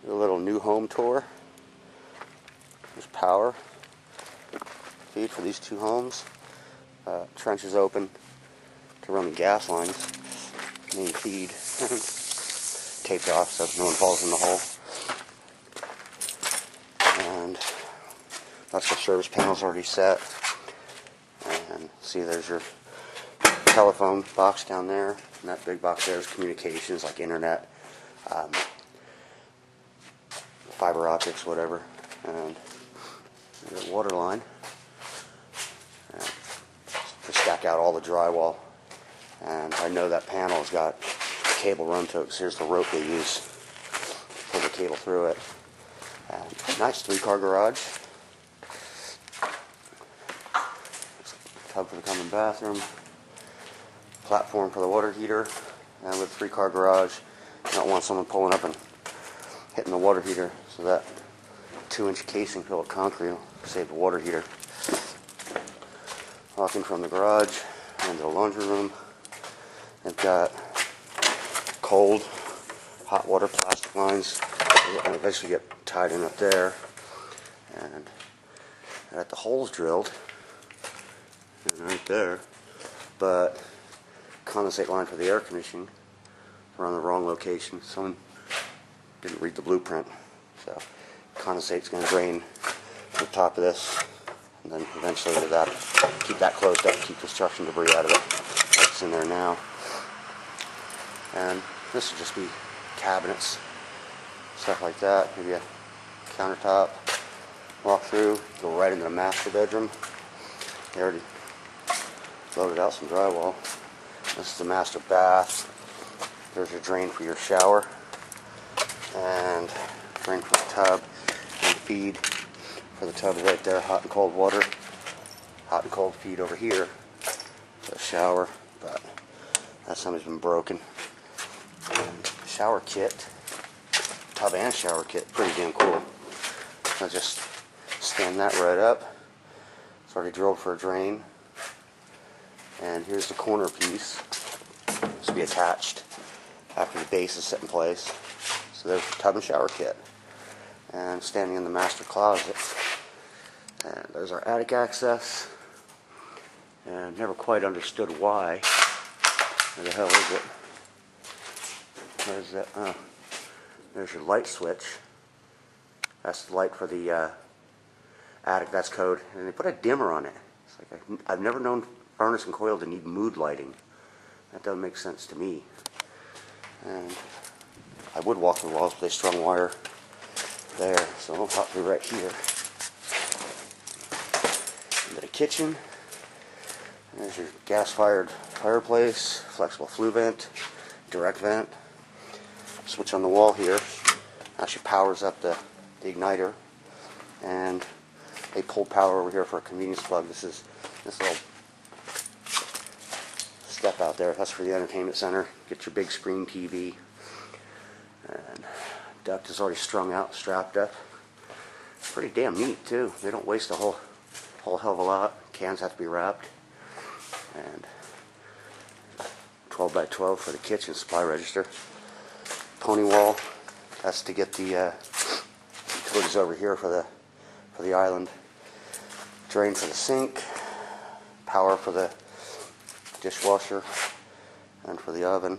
A little new home tour. There's power feed for these two homes. Trench is open to run the gas lines. Main feed taped off so no one falls in the hole. And electrical service panels already set. And see, there's your telephone box down there. And that big box there is communications like internet, fiber optics, whatever. And there's a water line. To stack out all the drywall. And I know that panel has got cable run to it, because here's the rope they use to pull the cable through it. And nice 3-car garage. Tub for the common bathroom. Platform for the water heater. And with a 3-car garage, you don't want someone pulling up and hitting the water heater, so that 2-inch casing filled with concrete will save the water heater. Walking from the garage into the laundry room. They've got cold, hot water plastic lines that eventually get tied in up there. And I got the holes drilled right there, but condensate line for the air conditioning are on the wrong location. Someone didn't read the blueprint, so condensate's going to drain to the top of this, and then eventually to that. Keep that closed up, keep construction debris out of it. That's in there now. And this will just be cabinets, stuff like that. Maybe a countertop. Walk through, go right into the master bedroom. They already loaded out some drywall. This is the master bath. There's your drain for your shower, and drain for the tub, and feed for the tub right there. Hot and cold water. Hot and cold feed over here for the shower, but that something's been broken. And shower kit, tub and shower kit, pretty damn cool. I'll just stand that right up. It's already drilled for a drain. And here's the corner piece. This will be attached after the base is set in place. So there's the tub and shower kit. And standing in the master closet. And there's our attic access. And never quite understood why. Where the hell is it? Where's that? There's your light switch. That's the light for the attic. That's code. And they put a dimmer on it. It's like I've never known furnace and coil to need mood lighting. That doesn't make sense to me. And I would walk the walls, but they strung wire there, so I'll hop through right here. Into the kitchen. There's your gas-fired fireplace, flexible flue vent, direct vent. Switch on the wall here actually powers up the igniter, and they pull power over here for a convenience plug. This is this little step out there. That's for the entertainment center. Get your big screen TV. And duct is already strung out, strapped up. Pretty damn neat too. They don't waste a whole hell of a lot. Cans have to be wrapped. And 12 by 12 for the kitchen supply register. Pony wall. That's to get the utilities over here for the island. Drain for the sink. Power for the dishwasher and for the oven.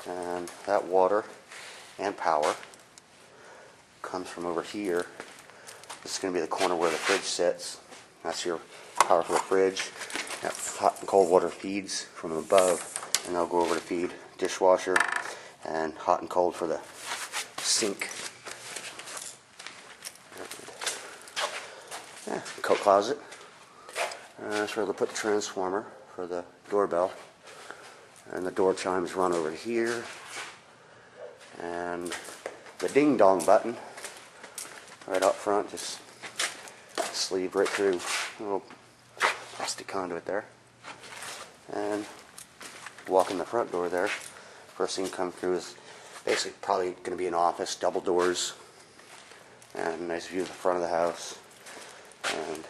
And that water and power comes from over here. This is going to be the corner where the fridge sits. That's your power for the fridge. That hot and cold water feeds from above, and they'll go over to feed dishwasher, and hot and cold for the sink. Yeah, coat closet. That's where they'll put the transformer for the doorbell. And the door chimes run over here. And the ding dong button right up front, just sleeve right through a little plastic conduit there. And walk in the front door there. First thing come through is basically probably going to be an office, double doors, and a nice view of the front of the house. And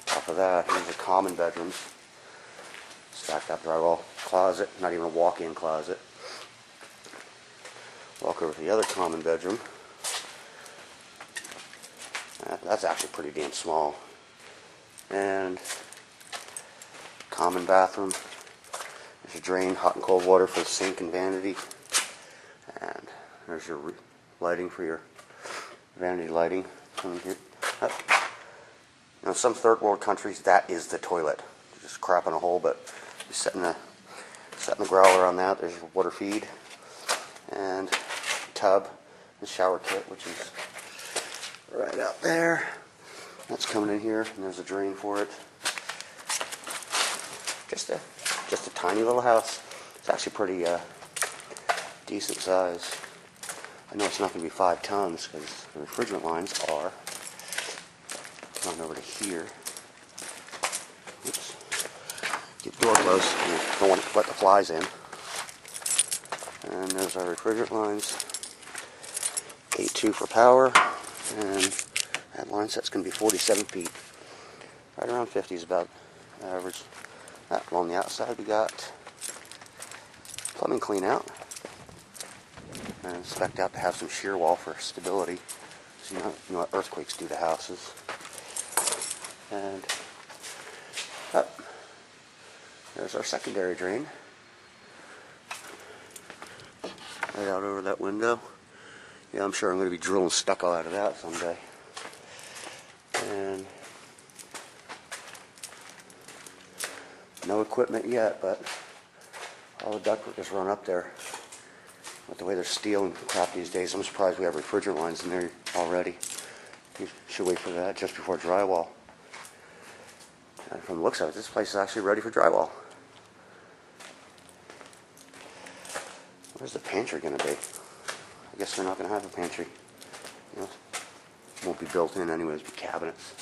off of that, here's the common bedrooms. Stacked up drywall closet, not even a walk-in closet. Walk over to the other common bedroom. That's actually pretty damn small. And common bathroom. There's a drain, hot and cold water for the sink and vanity. And there's your lighting for your vanity lighting. Now, some third world countries, that is the toilet. You're just crap in a hole, but you're setting the growler on that. There's your water feed and tub and shower kit, which is right out there. That's coming in here, and there's a drain for it. Just a tiny little house. It's actually pretty decent size. I know it's not going to be 5 tons because the refrigerant lines are. Come on over to here. Oops. Get the door closed. You don't want to let the flies in. And there's our refrigerant lines. 8.2 for power. And that line set's going to be 47 feet. Right around 50 is about average. Along the outside we got plumbing clean out. And spec'd out to have some shear wall for stability. So you know what earthquakes do to houses. And up. There's our secondary drain. Right out over that window. Yeah, I'm sure I'm going to be drilling stucco out of that someday. And no equipment yet, but all the ductwork is run up there. With the way they're steel and crap these days, I'm surprised we have refrigerant lines in there already. You should wait for that just before drywall. And from the looks of it, this place is actually ready for drywall. Where's the pantry going to be? I guess they're not going to have a pantry. You know, won't be built in anyways, be cabinets.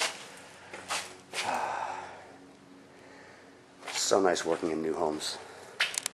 So nice working in new homes.